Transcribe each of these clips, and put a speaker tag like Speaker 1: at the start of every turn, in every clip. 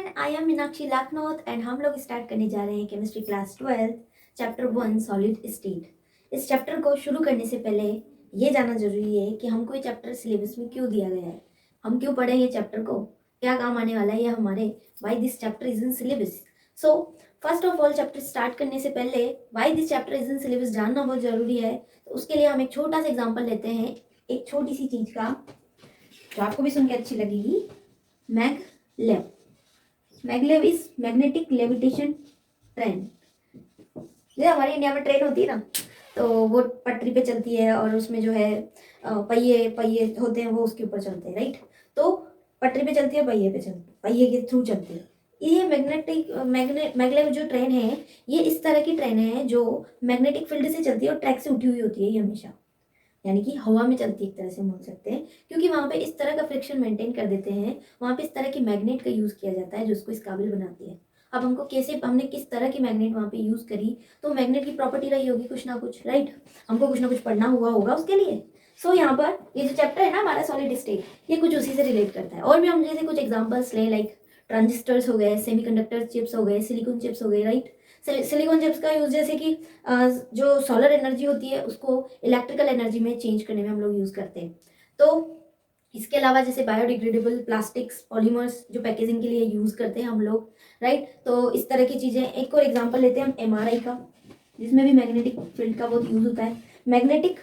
Speaker 1: Everyone, I am Meenakshi Lakhnaut and हम लोग start करने जा रहे हैं chemistry class 12 chapter 1 solid state. इस चैप्टर को शुरू करने से पहले ये जानना जरूरी है कि हमको ये चैप्टर सिलेबस में क्यों दिया गया है, हम क्यों पढ़े ये चैप्टर को, क्या काम आने वाला है ये हमारे, why this chapter is in syllabus. So first of all chapter start करने से पहले why this chapter is in syllabus जानना बहुत जरूरी है। तो उसके लिए हम एक छोटा सा एग्जाम्पल लेते हैं, एक छोटी सी चीज का जो आपको भी सुन के अच्छी लगेगी। Maglev. Maglev is magnetic levitation train. जैसे हमारे इंडिया में ट्रेन होती है ना, तो वो पटरी पे चलती है और उसमें जो है पहिए पहिए होते हैं, वो उसके ऊपर चलते हैं, राइट। तो पटरी पे चलती है, पहिए के थ्रू चलती है। ये मैगलेव जो ट्रेन है, ये इस तरह की ट्रेन है जो मैग्नेटिक फील्ड से चलती है और ट्रैक से उठी हुई होती है ये हमेशा, यानी कि हवा में चलती है एक तरह से बोल सकते हैं, क्योंकि वहाँ पे इस तरह का फ्रिक्शन मेंटेन कर देते हैं, वहाँ पे इस तरह की मैग्नेट का यूज़ किया जाता है जो उसको इस काबिल बनाती है। अब हमको कैसे, हमने किस तरह की मैग्नेट वहाँ पे यूज़ करी, तो मैग्नेट की प्रॉपर्टी रही होगी कुछ ना कुछ, राइट। हमको कुछ ना कुछ पढ़ना हुआ होगा उसके लिए। सो यहाँ पर ये जो चैप्टर है ना हमारा सॉलिड स्टेट, ये कुछ उसी से रिलेट करता है। और भी हम जैसे कुछ एग्जाम्पल्स ले, लाइक ट्रांजिस्टर्स हो गए, सेमीकंडक्टर चिप्स हो गए, सिलिकॉन चिप्स हो गए, राइट। सिलिकॉन चिप्स का यूज जैसे कि जो सोलर एनर्जी होती है उसको इलेक्ट्रिकल एनर्जी में चेंज करने में हम लोग यूज करते हैं। तो इसके अलावा जैसे बायोडिग्रेडेबल प्लास्टिक्स, पॉलीमर्स जो पैकेजिंग के लिए यूज करते हैं हम लोग, राइट। तो इस तरह की चीजें, एक और एग्जांपल लेते हैं हम एमआरआई का, जिसमें भी मैग्नेटिक फील्ड का बहुत यूज होता है। मैग्नेटिक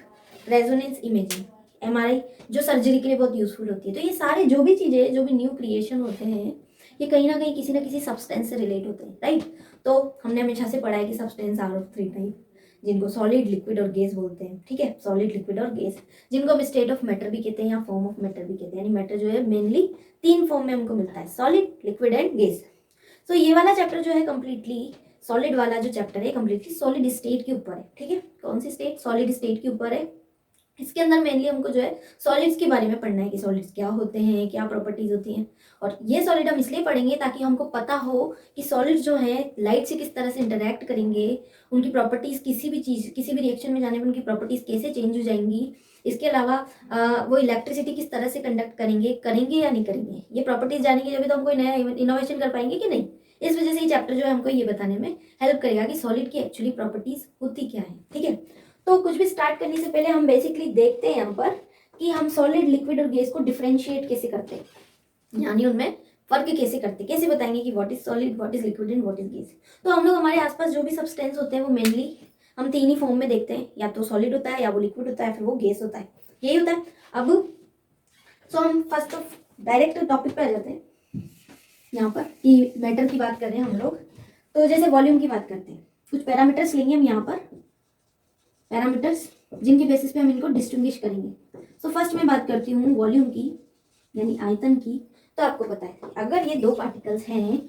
Speaker 1: रेजोनेंस इमेजिंग, एमआरआई, जो सर्जरी के लिए बहुत यूजफुल होती है। तो ये सारे जो भी चीजें, जो भी न्यू क्रिएशन होते हैं, ये कहीं ना कहीं किसी ना किसी सब्सटेंस से रिलेट होते हैं, राइट। तो हमने हमेशा से पढ़ा है कि substance are of three type, जिनको सॉलिड, लिक्विड और गैस बोलते हैं, ठीक है। सॉलिड, लिक्विड और गैस, जिनको हम स्टेट ऑफ मैटर भी कहते हैं या फॉर्म ऑफ मैटर भी कहते हैं। यानी मैटर जो है मेनली तीन फॉर्म में हमको मिलता है, सॉलिड, लिक्विड एंड गैस। तो ये वाला चैप्टर जो है कम्प्लीटली, सॉलिड वाला जो चैप्टर है कम्प्लीटली सॉलिड स्टेट के ऊपर है, ठीक है। कौन सी स्टेट? सॉलिड स्टेट के ऊपर है। इसके अंदर मेनली हमको जो है सॉलिड्स के बारे में पढ़ना है कि सॉलिड्स क्या होते हैं, क्या प्रॉपर्टीज होती हैं। और ये सॉलिड हम इसलिए पढ़ेंगे ताकि हमको पता हो कि सॉलिड्स जो हैं लाइट से किस तरह से इंटरैक्ट करेंगे, उनकी प्रॉपर्टीज, किसी भी चीज, किसी भी रिएक्शन में जाने पर उनकी प्रॉपर्टीज कैसे चेंज हो जाएंगी। इसके अलावा वो इलेक्ट्रिसिटी किस तरह से कंडक्ट करेंगे या नहीं करेंगे, ये प्रॉपर्टीज जानेंगे जब तो हम कोई नया इनोवेशन कर पाएंगे कि नहीं। इस वजह से ये चैप्टर जो है हमको ये बताने में हेल्प करेगा कि सॉलिड की एक्चुअली प्रॉपर्टीज होती क्या है, ठीक है। तो कुछ भी स्टार्ट करने से पहले हम बेसिकली देखते हैं यहाँ पर कि हम सॉलिड, लिक्विड और गैस को डिफरेंशिएट कैसे करते हैं, यानी उनमें फर्क कैसे करते हैं, कैसे बताएंगे कि what is solid, what is liquid and what is gas. तो हम लोग हमारे आसपास जो भी सब्सटेंस होते हैं वो मेनली हम तीन ही फॉर्म में देखते हैं, या तो सॉलिड होता है, या वो लिक्विड होता है, फिर वो गैस होता है, यही होता है। अब सो हम फर्स्ट ऑफ डायरेक्ट टॉपिक पे आ जाते हैं यहाँ पर कि मैटर की बात कर रहे हैं हम लोग। तो जैसे वॉल्यूम की बात करते हैं, कुछ पैरामीटर्स लेंगे हम यहाँ पर, पैरामीटर्स जिनकी बेसिस पे हम इनको डिस्टिंग्विश करेंगे। सो फर्स्ट मैं बात करती हूँ वॉल्यूम की, यानी आयतन की। तो आपको पता है अगर ये दो पार्टिकल्स हैं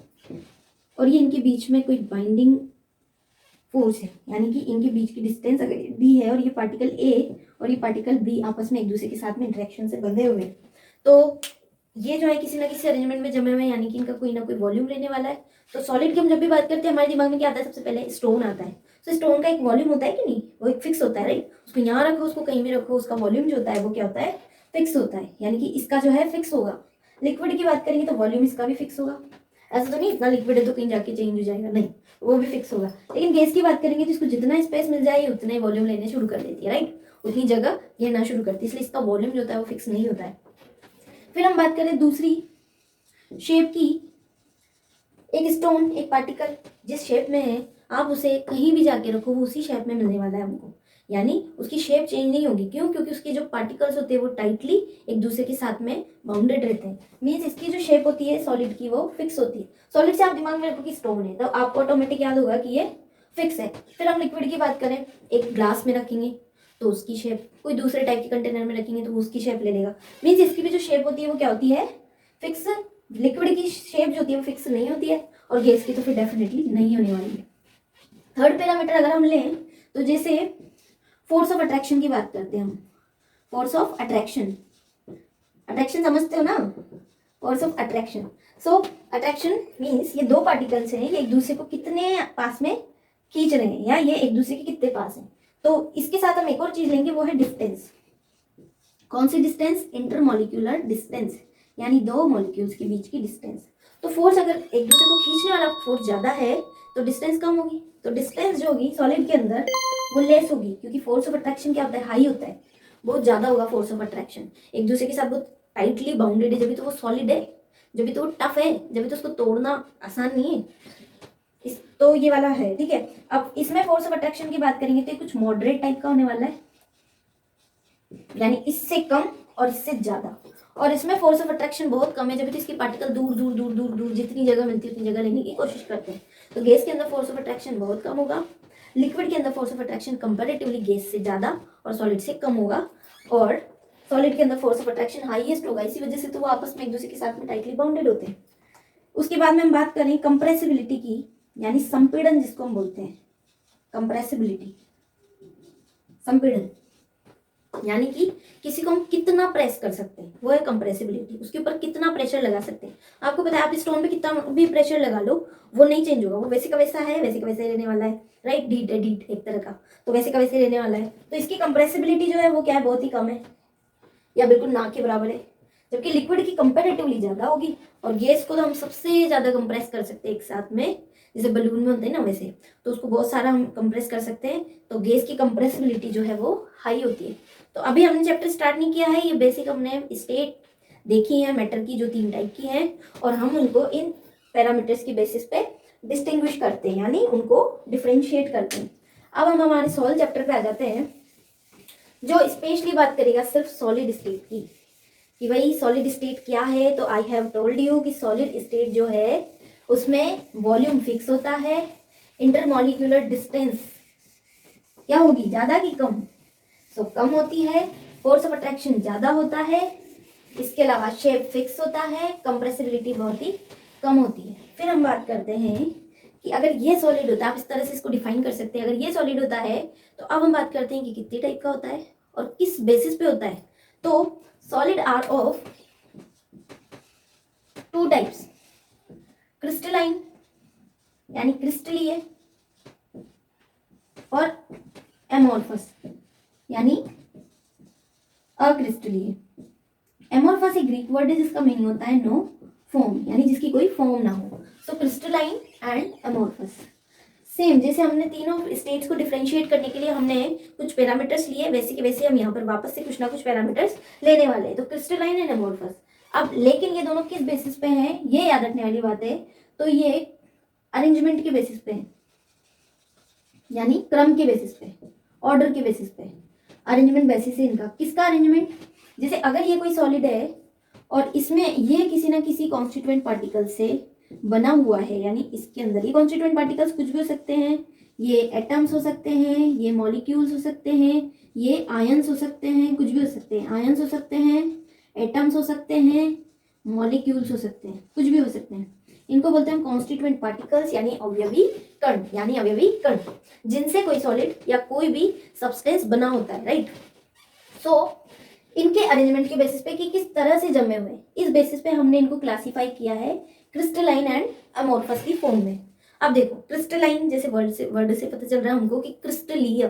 Speaker 1: और ये इनके बीच में कोई बाइंडिंग फोर्स है, यानी कि इनके बीच की डिस्टेंस अगर डी है और ये पार्टिकल ए और ये पार्टिकल बी आपस में एक दूसरे के साथ में इंटरेक्शन से बंधे हुए हैं, तो ये जो है किसी ना किसी अरेंजमेंट में जमे हुए हैं, यानी कि इनका कोई ना कोई वॉल्यूम रहने वाला है। तो सॉलिड की हम जब भी बात करते हैं हमारे दिमाग में क्या आता है? सबसे पहले स्टोन आता है। तो स्टोन का एक वॉल्यूम होता है कि नहीं, वो एक फिक्स होता है, राइट। उसको यहाँ रखो, उसको कहीं भी रखो, उसका वॉल्यूम जो होता है वो क्या होता है? फिक्स होता है, यानी कि इसका जो है फिक्स होगा। लिक्विड की बात करेंगे तो वॉल्यूम इसका भी फिक्स होगा। ऐसा तो नहीं इतना लिक्विड है तो कहीं जाके चेंज हो जाएगा, नहीं, वो भी फिक्स होगा। लेकिन गैस की बात करेंगे तो इसको जितना स्पेस मिल जाए उतना ही वॉल्यूम लेने शुरू कर देती है, राइट, उतनी जगह घेरना शुरू करती है, इसलिए इसका वॉल्यूम जो होता है वो फिक्स नहीं होता है। फिर हम बात करें दूसरी शेप की, एक स्टोन, एक पार्टिकल जिस शेप में है आप उसे कहीं भी जाके रखो वो उसी शेप में मिलने वाला है हमको, यानी उसकी शेप चेंज नहीं होगी। क्यों? क्योंकि उसके जो पार्टिकल्स होते हैं वो टाइटली एक दूसरे के साथ में बाउंडेड रहते हैं। मीन्स इसकी जो शेप होती है सॉलिड की वो फिक्स होती है। सॉलिड से आप दिमाग में रखो कि स्टोन है तो आपको ऑटोमेटिक याद होगा कि ये फिक्स है। फिर हम लिक्विड की बात करें, एक ग्लास में रखेंगे तो उसकी शेप, कोई दूसरे टाइप के कंटेनर में रखेंगे तो वो उसकी शेप ले लेगा। मीन्स इसकी भी जो शेप होती है वो क्या होती है? फिक्स। लिक्विड की शेप जो होती है वो फिक्स नहीं होती है, और गैस की तो फिर डेफिनेटली नहीं होने वाली है। थर्ड पैरामीटर अगर हम लें तो जैसे फोर्स ऑफ अट्रैक्शन की बात करते हैं हम, फोर्स ऑफ अट्रैक्शन, अट्रैक्शन समझते हो ना, force of attraction. So attraction means ये दो पार्टिकल्स हैं, ये एक दूसरे को कितने पास में खींच रहे हैं, या ये एक दूसरे के कितने पास हैं। तो इसके साथ हम एक और चीज लेंगे, वो है डिस्टेंस। कौन सी डिस्टेंस? इंटरमॉलिक्यूलर डिस्टेंस, यानी दो मॉलिक्यूल्स के बीच की डिस्टेंस। तो फोर्स अगर एक दूसरे को खींचने वाला फोर्स ज़्यादा है तो डिस्टेंस कम होगी, तो डिस्टेंस जो होगी सॉलिड के अंदर वो लेस होगी, क्योंकि फोर्स ऑफ अट्रैक्शन क्या होता है, हाई होता है, बहुत ज़्यादा होगा फोर्स ऑफ अट्रैक्शन, एक दूसरे के साथ बहुत टाइटली बाउंडेड है, जब तो वो सॉलिड है, जब तो वो टफ है, जब तो उसको तोड़ना आसान नहीं है। इस तो ये वाला है, ठीक है। अब इसमें फोर्स ऑफ अट्रैक्शन की बात करेंगे तो ये कुछ मॉडरेट टाइप का होने वाला है, यानी इससे कम और इससे ज्यादा। और इसमें फोर्स ऑफ अट्रैक्शन बहुत कम है, जब तो इसकी पार्टिकल दूर दूर दूर दूर दूर जितनी जगह मिलती है उतनी जगह लेने की कोशिश करते हैं। तो गैस के अंदर फोर्स ऑफ अट्रैक्शन बहुत कम होगा, लिक्विड के अंदर force of attraction comparatively gas से ज्यादा और सॉलिड से कम होगा, और सॉलिड के अंदर फोर्स ऑफ अट्रैक्शन हाईएस्ट होगा, इसी वजह से तो वो आपस में एक दूसरे के साथ में टाइटली बाउंडेड होते हैं। उसके बाद में हम बात करें कंप्रेसिबिलिटी की, यानी संपीड़न जिसको हम बोलते हैं, कंप्रेसिबिलिटी, संपीड़न, यानी कि किसी को हम कितना प्रेस कर सकते हैं, वो है कंप्रेसिबिलिटी, उसके ऊपर कितना प्रेशर लगा सकते हैं। आपको पता है आप स्टोन पे कितना भी प्रेशर लगा लो वो नहीं चेंज होगा, वो वैसे का वैसा है, वैसे का वैसे ही रहने वाला है, राइट, हीट है, हीट एक तरह का, तो वैसे का वैसे रहने वाला है। तो इसकी कंप्रेसिबिलिटी जो है वो क्या है, बहुत ही कम है या बिल्कुल ना के बराबर है, जबकि लिक्विड की कंपैरेटिवली ज्यादा होगी। और गैस को तो हम सबसे ज्यादा कंप्रेस कर सकते हैं एक साथ में, जैसे बलून में होते हैं ना वैसे, तो उसको बहुत सारा हम कंप्रेस कर सकते हैं, तो गैस की कंप्रेसिबिलिटी जो है वो हाई होती है। तो अभी हमने चैप्टर स्टार्ट नहीं किया है, ये बेसिक हमने स्टेट देखी है मैटर की जो 3 टाइप की हैं, और हम उनको इन पैरामीटर्स की बेसिस पे डिस्टिंग्विश करते हैं, यानी उनको डिफ्रेंशिएट करते हैं। अब हम हमारे सॉल्व चैप्टर पे आ जाते हैं, जो स्पेशली बात करेगा सिर्फ सॉलिड स्टेट की, कि भाई सॉलिड स्टेट क्या है। तो आई हैव टोल्ड यू कि सॉलिड स्टेट जो है उसमें वॉल्यूम फिक्स होता है, इंटरमॉलिक्यूलर डिस्टेंस क्या होगी, ज्यादा की कम, सो कम होती है, फोर्स ऑफ अट्रैक्शन ज्यादा होता है, इसके अलावा शेप फिक्स होता है, कंप्रेसिबिलिटी बहुत ही कम होती है। फिर हम बात करते हैं कि अगर ये सॉलिड होता है, आप इस तरह से इसको डिफाइन कर सकते हैं, अगर ये सॉलिड होता है तो अब हम बात करते हैं कि कितने टाइप का होता है और किस बेसिस पे होता है। तो solid are of 2 types, crystalline यानी क्रिस्टलीय, और एमोर्फस यानी अक्रिस्टलीय। एमोर्फस एक ग्रीक वर्ड है जिसका मीनिंग होता है नो फॉर्म, यानी जिसकी कोई फॉर्म ना हो। सो क्रिस्टलाइन एंड एमोर्फस सेम, जैसे हमने तीनों स्टेट्स को डिफरेंशिएट करने के लिए हमने कुछ पैरामीटर्स लिए, वैसे के वैसे हम यहाँ पर वापस से कुछ ना कुछ पैरामीटर्स लेने वाले हैं। तो क्रिस्टलाइन एंड एमोर्फस, अब लेकिन ये दोनों किस बेसिस पे हैं, ये याद रखने वाली बात है। तो ये अरेंजमेंट के बेसिस पे है, यानी क्रम के बेसिस पे, ऑर्डर के बेसिस पे, अरेंजमेंट बेसिस है इनका। किसका अरेंजमेंट, जैसे अगर ये कोई सॉलिड है और इसमें ये किसी ना किसी कॉन्स्टिट्यूएंट पार्टिकल से बना हुआ है, यानी इसके अंदर ये कॉन्स्टिट्यूएंट पार्टिकल्स कुछ भी हो सकते हैं, ये एटम्स हो सकते हैं, ये मॉलिक्यूल्स हो सकते हैं, ये आयंस हो सकते हैं, कुछ भी हो सकते हैं, आयंस हो सकते हैं, एटम्स हो सकते हैं, मॉलिक्यूल्स हो सकते हैं, कुछ भी हो सकते हैं। इनको बोलते हैं कॉन्स्टिट्यूएंट पार्टिकल्स, यानी अवयवी कण, यानी अवयवी कण, जिनसे कोई सॉलिड या कोई भी सब्सटेंस बना होता है, राइट। सो इनके अरेंजमेंट के बेसिस पे कि किस तरह से जमे हुए, इस बेसिस पे हमने इनको क्लासिफाई किया है क्रिस्टलाइन एंड अमोर्फस की फॉर्म में। अब देखो क्रिस्टलाइन, जैसे वर्ड से पता चल रहा है हमको कि क्रिस्टलीय,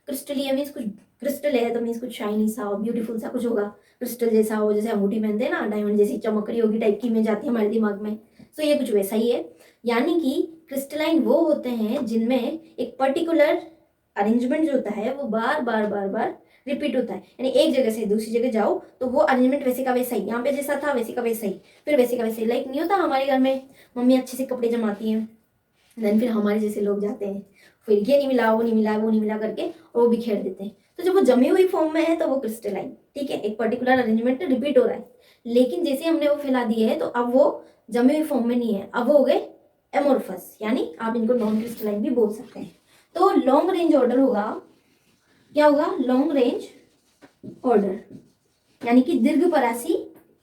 Speaker 1: क्रिस्टलीय मीन्स कुछ क्रिस्टल है तो मीन्स कुछ शाइनी सा और ब्यूटीफुल सा कुछ होगा, क्रिस्टल जैसा हो, जैसे अंगूठी पहनते हैं ना, डायमंड जैसी चमक रही होगी टाइप की इमेज आती है हमारे दिमाग में। सो ये कुछ वैसा ही है, यानी कि क्रिस्टलाइन वो होते हैं जिनमें एक पर्टिकुलर अरेंजमेंट जो होता है वो बार बार बार बार रिपीट होता है, यानी एक जगह से दूसरी जगह जाओ तो वो अरेंजमेंट वैसे का वैसा ही, यहाँ पे जैसा था वैसे का वैसा ही, फिर वैसे का वैसे ही। लाइक नहीं होता हमारे घर में मम्मी अच्छे से कपड़े जमाती हैं, देन फिर हमारे जैसे लोग जाते हैं, फिर ये नहीं मिला, वो नहीं मिला, वो नहीं मिला करके और वो बिखेर देते हैं। तो जब वो जमी हुई फॉर्म में है तो वो क्रिस्टलाइन, ठीक है, एक पर्टिकुलर अरेंजमेंट रिपीट हो रहा है। लेकिन जैसे हमने वो फैला दिए है तो अब वो जमी हुई फॉर्म में नहीं है, अब वो हो गए एमोर्फस, यानी आप इनको नॉन क्रिस्टलाइन भी बोल सकते हैं। तो लॉन्ग रेंज ऑर्डर होगा, क्या होगा, लॉन्ग रेंज ऑर्डर, यानी कि दीर्घपरासी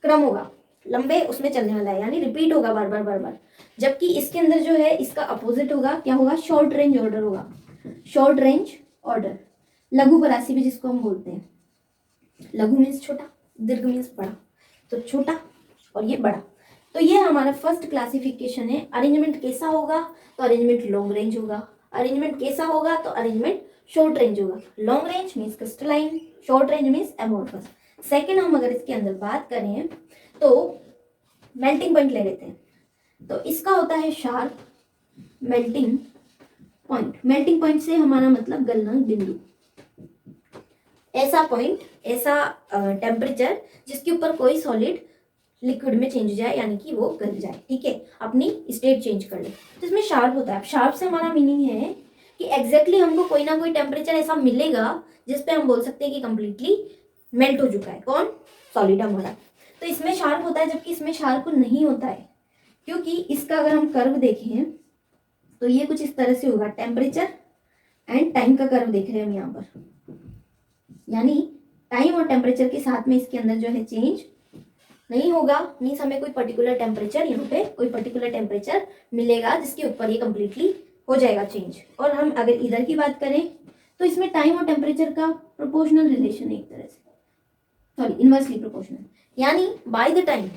Speaker 1: क्रम होगा, लंबे उसमें चलने वाला है, यानी रिपीट होगा बार बार बार बार। जबकि इसके अंदर जो है इसका अपोजिट होगा, क्या होगा, शॉर्ट रेंज ऑर्डर होगा, शॉर्ट रेंज ऑर्डर, लघुपरासी भी जिसको हम बोलते हैं। लघु मीन्स छोटा, दीर्घ मीन्स बड़ा, तो छोटा और ये बड़ा। तो ये हमारा फर्स्ट क्लासिफिकेशन है। अरेंजमेंट कैसा होगा, तो अरेंजमेंट लॉन्ग रेंज होगा, अरेंजमेंट कैसा होगा तो अरेंजमेंट शॉर्ट रेंज होगा। Long range means crystalline, short range means amorphous. Second हम अगर इसके अंदर बात करें तो मेल्टिंग पॉइंट ले लेते हैं। तो इसका होता है sharp melting point. Melting point से हमारा मतलब गलनांक बिंदु, ऐसा पॉइंट, ऐसा टेम्परेचर जिसके ऊपर कोई सॉलिड लिक्विड में चेंज हो जाए, यानी कि वो गल जाए, ठीक है, अपनी स्टेट चेंज कर ले, तो इसमें शार्प होता है। शार्प से हमारा मीनिंग है कि एग्जैक्टली हमको कोई ना कोई टेम्परेचर ऐसा मिलेगा जिस पे हम बोल सकते हैं कि कंप्लीटली मेल्ट हो चुका है कौन, सॉलिड हमारा। तो इसमें शार्प होता है, जबकि इसमें शार्प नहीं होता है, क्योंकि इसका अगर हम कर्व देखें तो ये कुछ इस तरह से होगा, टेम्परेचर एंड टाइम का कर्व देख रहे हैं हम यहाँ पर, यानी टाइम और टेम्परेचर के साथ में इसके अंदर जो है चेंज नहीं होगा। मीन्स हमें कोई पर्टिकुलर टेम्परेचर, यहाँ पे कोई पर्टिकुलर टेम्परेचर मिलेगा जिसके ऊपर ये कंप्लीटली हो जाएगा चेंज। और हम अगर इधर की बात करें तो इसमें टाइम और टेम्परेचर का प्रोपोर्शनल रिलेशन है एक तरह से, सॉरी इनवर्सली प्रोपोर्शनल, यानी बाय द टाइम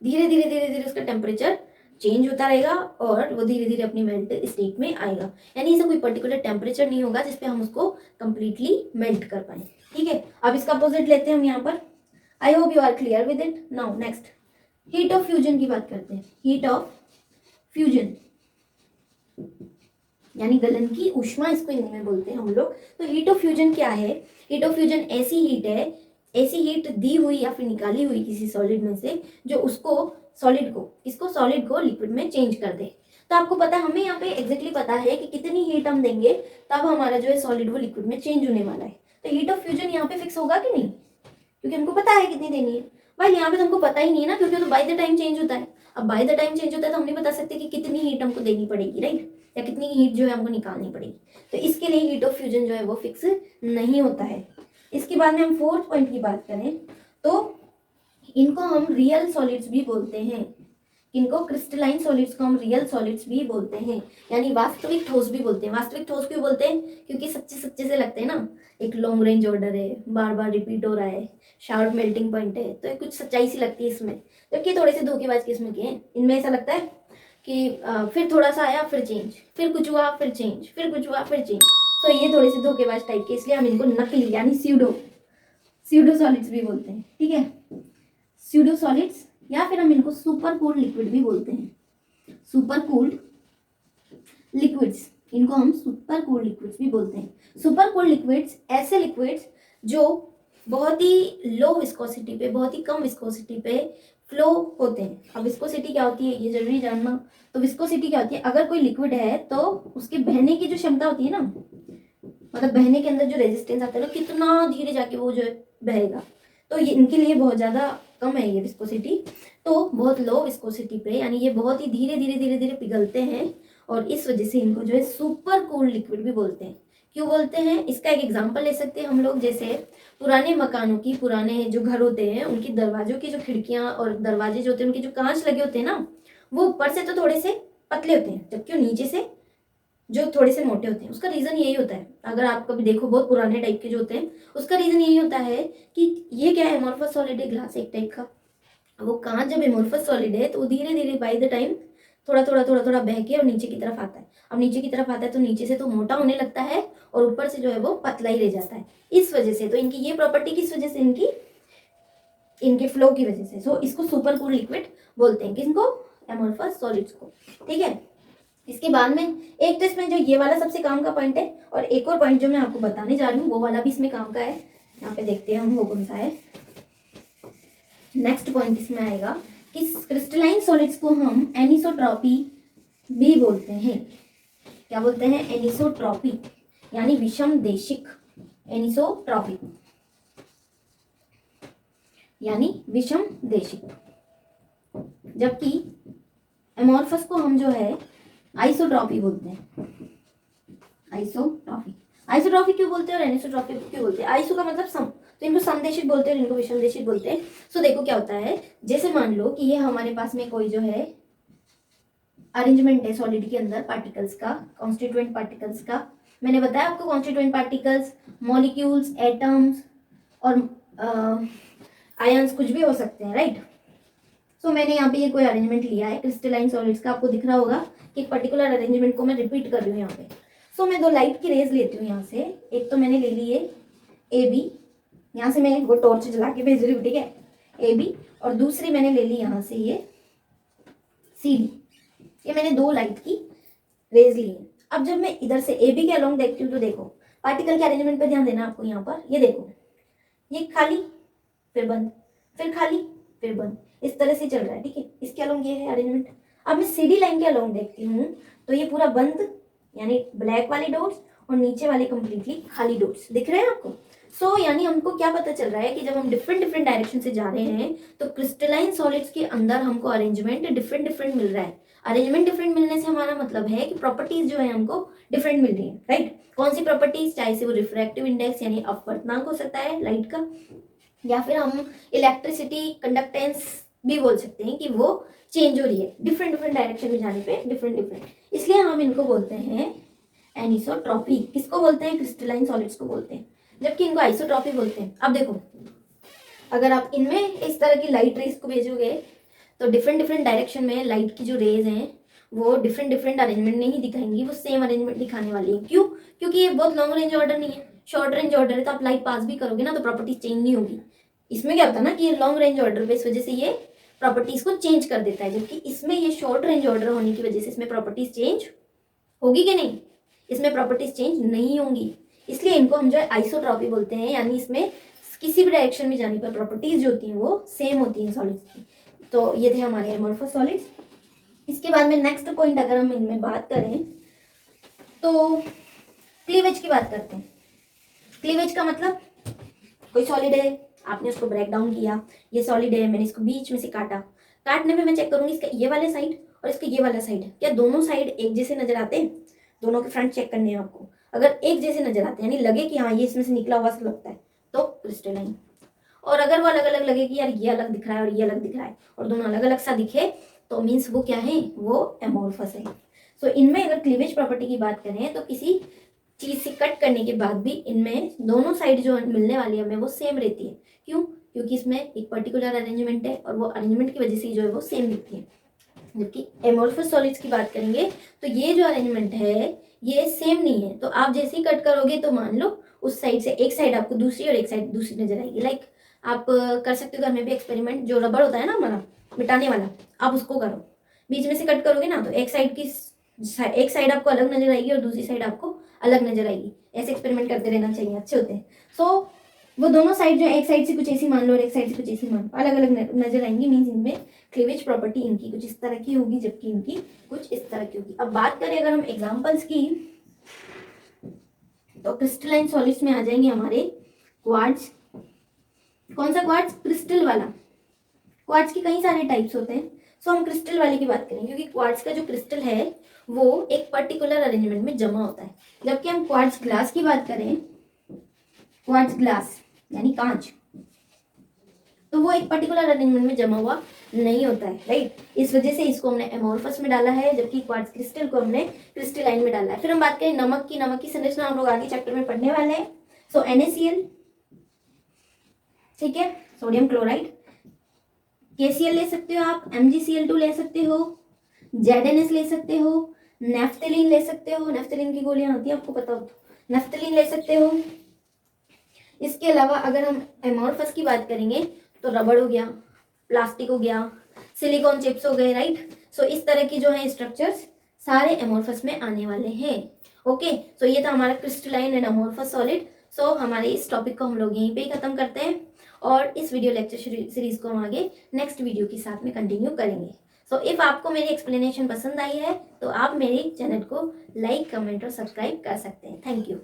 Speaker 1: धीरे धीरे धीरे धीरे उसका टेम्परेचर चेंज होता रहेगा और वो धीरे धीरे अपनी मेल्ट स्टेट में आएगा। यानी ऐसा कोई पर्टिकुलर टेम्परेचर नहीं होगा जिसपे हम उसको कंप्लीटली मेल्ट कर पाए, ठीक है। अब इसका अपोजिट लेते हैं हम यहाँ पर। I hope you are clear with it. Now next heat of fusion की बात करते हैं। हीट ऑफ फ्यूजन यानी गलन की ऊष्मा, इसको हिंदी में बोलते हैं हम लोग। तो हीट ऑफ फ्यूजन क्या है? हीट ऑफ फ्यूजन ऐसी हीट है, ऐसी हीट दी हुई या फिर निकाली हुई किसी सॉलिड में से जो उसको सॉलिड को लिक्विड में चेंज कर दे। तो आपको पता है, हमें यहाँ पे एग्जैक्टली पता है कि कितनी हीट हम देंगे तब हमारा जो है सॉलिड वो लिक्विड में चेंज होने वाला है। तो हीट ऑफ फ्यूजन यहाँ पे फिक्स होगा कि नहीं, क्योंकि हमको पता है कितनी देनी है। भाई यहाँ पे तो हमको पता ही नहीं है ना, क्योंकि तो बाय द टाइम चेंज होता है। अब बाय द टाइम चेंज होता है तो हम नहीं बता सकते कि कितनी हीट हमको देनी पड़ेगी, राइट, या कितनी हीट जो है हमको निकालनी पड़ेगी। तो इसके लिए हीट ऑफ फ्यूजन जो है वो फिक्स नहीं होता है। इसके बाद में हम फोर्थ पॉइंट की बात करें तो इनको हम रियल सॉलिड्स भी बोलते हैं। इनको क्रिस्टलाइन सॉलिड्स को हम रियल सॉलिड्स भी बोलते हैं, यानी वास्तविक ठोस भी बोलते हैं। वास्तविक ठोस क्यों बोलते हैं? क्योंकि सच्चे सच्चे से लगते हैं ना, एक लॉन्ग रेंज ऑर्डर है, बार बार रिपीट हो रहा है, शार्प मेल्टिंग पॉइंट है, तो कुछ सच्चाई सी लगती है इसमें। जबकि थोड़े से धोखेबाज किस्म के हैं, इनमें ऐसा लगता है कि फिर थोड़ा सा आया फिर चेंज, फिर कुछ हुआ फिर चेंज, फिर कुछ हुआ फिर चेंज। तो ये थोड़े से धोखेबाज टाइप के, इसलिए हम इनको नकली यानी स्यूडो सॉलिड्स भी बोलते हैं, ठीक है, स्यूडो सॉलिड्स, या फिर हम इनको सुपर कूल्ड लिक्विड भी बोलते हैं। सुपर कूल्ड लिक्विड्स, इनको हम सुपर कूल्ड लिक्विड्स भी बोलते हैं। सुपर कूल्ड लिक्विड्स ऐसे लिक्विड्स जो बहुत ही लो विस्कोसिटी पे, बहुत ही कम विस्कोसिटी पे फ्लो होते हैं। अब विस्कोसिटी क्या होती है ये जरूरी जानना। तो विस्कोसिटी क्या होती है? अगर कोई लिक्विड है तो उसके बहने की जो क्षमता होती है ना, मतलब बहने के अंदर जो रेजिस्टेंस आता है ना, कितना धीरे जाके वो जो है बहेगा, तो ये इनके लिए बहुत ज़्यादा कम है ये विस्कोसिटी। तो बहुत लो विस्कोसिटी पे, यानी ये बहुत ही धीरे धीरे धीरे धीरे पिघलते हैं, और इस वजह से इनको जो है सुपर कूल्ड लिक्विड भी बोलते हैं। क्यों बोलते हैं? इसका एक एग्जांपल ले सकते हैं हम लोग। जैसे पुराने मकानों की, पुराने जो घर होते हैं उनकी दरवाजों की जो खिड़कियां और दरवाजे जो होते हैं, उनके जो कांच लगे होते हैं ना, वो ऊपर से तो थोड़े से पतले होते हैं, जबकि वो नीचे से जो थोड़े से मोटे होते हैं। उसका रीज़न यही होता है, अगर आप कभी देखो बहुत पुराने टाइप के जो होते हैं, उसका रीज़न यही होता है कि ये क्या है, एमोर्फस सॉलिड है, ग्लास एक टाइप का। वो कांच जब एमोर्फस सॉलिड है तो वो धीरे धीरे बाय द टाइम थोड़ा थोड़ा थोड़ा थोड़ा बह के और नीचे की तरफ आता है। अब नीचे की तरफ आता है तो नीचे से तो मोटा होने लगता है और ऊपर से जो है वो पतला ही रह जाता है। इस वजह से, तो इनकी ये प्रॉपर्टी किस वजह से, इनके फ्लो की वजह से। सो इसको सुपर कूल्ड लिक्विड बोलते हैं, किसको? एमोर्फस सॉलिड्स को, ठीक है। इसके बाद में एक तो इसमें जो ये वाला सबसे काम का पॉइंट है, और एक और पॉइंट जो मैं आपको बताने जा रही हूँ वो वाला भी इसमें काम का है। यहाँ पे देखते हैं हम वो कौन सा है। नेक्स्ट पॉइंट इसमें आएगा कि क्रिस्टलाइन सॉलिड्स को हम एनिसोट्रॉपी भी बोलते हैं। क्या बोलते हैं? एनिसोट्रॉपी, यानी विषम देशिक। एनिसोट्रॉपी यानी विषम देशिक, जबकि एमोर्फस को हम जो है आइसोट्रॉपी बोलते हैं। आइसोट्रॉपी क्यों बोलते हैं और एनिसोट्रॉपी क्यों बोलते हैं? आइसो का मतलब सम, तो इनको समदेशिक बोलते हैं और इनको विषम देशिक बोलते हैं। सो देखो क्या होता है, जैसे मान लो कि ये हमारे पास में कोई जो है अरेंजमेंट है सॉलिड के अंदर पार्टिकल्स का, कॉन्स्टिट्यूएंट पार्टिकल्स का। मैंने बताया आपको कॉन्स्टिट्यूएंट पार्टिकल्स मॉलिक्यूल्स, एटम्स और आयंस कुछ भी हो सकते हैं, राइट। सो मैंने यहाँ पे ये कोई अरेंजमेंट लिया है क्रिस्टलाइन सॉलिड्स का। आपको दिख रहा होगा कि एक पर्टिकुलर अरेंजमेंट को मैं रिपीट कर रही हूँ यहाँ पे। सो मैं दो लाइट की रेज लेती हूँ यहाँ से। एक तो मैंने ले ली है AB, यहाँ से मैं वो टॉर्च जला के भेज रही हूँ, ठीक है। AB, और दूसरी मैंने ले ली यहाँ से ये CD। ये मैंने 2 लाइट की रेज ली है। अब जब मैं इधर से AB के अलोंग देखती हूँ तो देखो पार्टिकल के अरेंजमेंट पे ध्यान देना आपको। यहाँ पर ये देखो, ये खाली फिर बंद, फिर खाली फिर बंद, इस तरह से चल रहा है, ठीक है। इसके अलोंग ये है अरेंजमेंट। अब मैं CD लाइन के अलोंग देखती हूँ तो ये पूरा बंद, यानी ब्लैक वाले डॉट्स, और नीचे वाले कंप्लीटली खाली डॉट्स दिख रहे हैं आपको। सो यानी हमको क्या पता चल रहा है कि जब हम डिफरेंट डिफरेंट डायरेक्शन से जा रहे हैं तो क्रिस्टलाइन सॉलिड्स के अंदर हमको अरेंजमेंट डिफरेंट डिफरेंट मिल रहा है। अरेंजमेंट डिफरेंट मिलने से हमारा मतलब है कि प्रॉपर्टीज जो है हमको डिफरेंट मिल रही है, राइट। कौन सी प्रॉपर्टीज, चाहे से वो रिफ्रैक्टिव इंडेक्स यानी अपवर्तनांक हो सकता है लाइट का, या फिर हम इलेक्ट्रिसिटी कंडक्टेंस भी बोल सकते हैं कि वो चेंज हो रही है डिफरेंट डिफरेंट डायरेक्शन में जाने पे, डिफरेंट डिफरेंट, इसलिए हम इनको बोलते हैं एनिसोट्रॉपी। किसको बोलते हैं? क्रिस्टलाइन सॉलिड्स को बोलते हैं, जबकि इनको आइसोट्रॉपी बोलते हैं। अब देखो, अगर आप इनमें इस तरह की लाइट रेज को भेजोगे तो डिफरेंट डिफरेंट डायरेक्शन में लाइट की जो रेज हैं वो डिफरेंट डिफरेंट अरेंजमेंट नहीं दिखाएंगी, वो सेम अरेंजमेंट दिखाने वाली है। क्यों? क्योंकि ये बहुत लॉन्ग रेंज ऑर्डर नहीं है, शॉर्ट रेंज ऑर्डर है, तो आप लाइट पास भी करोगे ना तो प्रॉपर्टीज चेंज नहीं होगी। इसमें क्या होता है ना कि ये लॉन्ग रेंज ऑर्डर पे, इस वजह से ये प्रॉपर्टीज को चेंज कर देता है, जबकि इसमें ये शॉर्ट रेंज ऑर्डर होने की वजह से इसमें प्रॉपर्टीज चेंज होगी कि नहीं? इसमें प्रॉपर्टीज चेंज नहीं होंगी, इसलिए इनको हम जो है आइसोट्रॉपी बोलते हैं। यानी इसमें किसी भी डायरेक्शन में जाने पर प्रॉपर्टीज जो होती हैं वो सेम होती हैं सॉलिड्स की। तो ये थे हमारे एमोर्फस सॉलिड्स। इसके बाद में नेक्स्ट पॉइंट अगर हम इनमें बात करें तो क्लीवेज की बात करते हैं। क्लीवेज का मतलब, कोई सॉलिड है, आपने उसको ब्रेक डाउन किया, ये सॉलिड है, मैंने इसको बीच में से काटा, काटने में मैं चेक करूंगी इसका ये वाला साइड और इसका ये वाला साइड, क्या दोनों साइड एक जैसे नजर आते हैं? दोनों के फ्रंट चेक करने हैं आपको। अगर एक जैसे नजर आते हैं, यानी लगे कि हाँ ये इसमें से निकला हुआ सा लगता है, तो क्रिस्टलाइन। और अगर वो अलग अलग लगे कि यार ये अलग दिख रहा है और ये अलग दिख रहा है, और दोनों अलग अलग सा दिखे, तो मीन्स वो क्या है? वो एमोर्फस है। सो इनमें अगर क्लीवेज प्रॉपर्टी की बात करें तो किसी चीज से कट करने के बाद भी इनमें दोनों साइड जो मिलने वाली है हमें वो सेम रहती है। क्यों? क्योंकि इसमें एक पर्टिकुलर अरेंजमेंट है और वो अरेंजमेंट की वजह से जो है वो सेम दिखती है। जबकि एमोर्फस सॉलिड्स की बात करेंगे तो ये जो अरेंजमेंट है ये सेम नहीं है। तो आप जैसे ही कट करोगे तो मान लो उस साइड से एक साइड आपको दूसरी और एक साइड दूसरी नजर आएगी। लाइक आप कर सकते हो घर में भी एक्सपेरिमेंट, जो रबड़ होता है ना हमारा मिटाने वाला, आप उसको करो, बीच में से कट करोगे ना तो एक साइड आपको अलग नजर आएगी और दूसरी साइड आपको अलग नजर आएगी। ऐसे एक्सपेरिमेंट करते रहना चाहिए, अच्छे होते हैं। सो वो दोनों साइड जो एक साइड से कुछ ऐसी मान लो और एक साइड से कुछ ऐसी मान लो, अलग अलग नजर आएंगी। मीन्स इनमें क्लीवेज प्रॉपर्टी इनकी कुछ इस तरह की होगी जबकि इनकी कुछ इस तरह की होगी। अब बात करें अगर हम एग्जांपल्स की तो क्रिस्टलाइन सॉलिड्स में आ जाएंगे हमारे क्वार्ट्ज। कौन सा क्वार्ट्ज? क्रिस्टल वाला। क्वार्ट्ज के कई सारे टाइप्स होते हैं, सो हम क्रिस्टल वाले की बात करेंगे, क्योंकि क्वार्ट्ज का जो क्रिस्टल है वो एक पर्टिकुलर अरेंजमेंट में जमा होता है। जबकि हम क्वार्ट्ज ग्लास की बात करें, क्वार्ट्ज ग्लास यानी कांच, तो वो एक पर्टिकुलर अरेंजमेंट में जमा हुआ नहीं होता है, राइट। इस वजह से इसको हमने एमोर्फस में डाला है, जबकि क्वार्ट्ज क्रिस्टल को हमने क्रिस्टलाइन में डाला है। फिर हम बात करें नमक की। नमक की संरचना हम लोग आगे चैप्टर में पढ़ने वाले हैं। सो NaCl, ठीक है, सोडियम क्लोराइड। KCl ले सकते हो आप, MgCl2 ले सकते हो, ZnS ले सकते हो, नेफ्थलीन ले सकते हो। नेफ्थलीन की गोलियां आती है, आपको पता हो तो नेफ्थलीन ले सकते हो। इसके अलावा अगर हम एमोर्फस की बात करेंगे तो रबड़ हो गया, प्लास्टिक हो गया, सिलिकॉन चिप्स हो गए, राइट। सो इस तरह की जो है स्ट्रक्चर्स सारे एमोर्फस में आने वाले हैं। ओके, सो ये था हमारा क्रिस्टलाइन एंड एमोर्फस सॉलिड। सो हमारे इस टॉपिक को हम लोग यहीं पे ही खत्म करते हैं और इस वीडियो लेक्चर सीरीज को हम आगे नेक्स्ट वीडियो के साथ में कंटिन्यू करेंगे। सो इफ आपको मेरी एक्सप्लेनेशन पसंद आई है तो आप मेरे चैनल को लाइक, कमेंट और सब्सक्राइब कर सकते हैं। Thank you.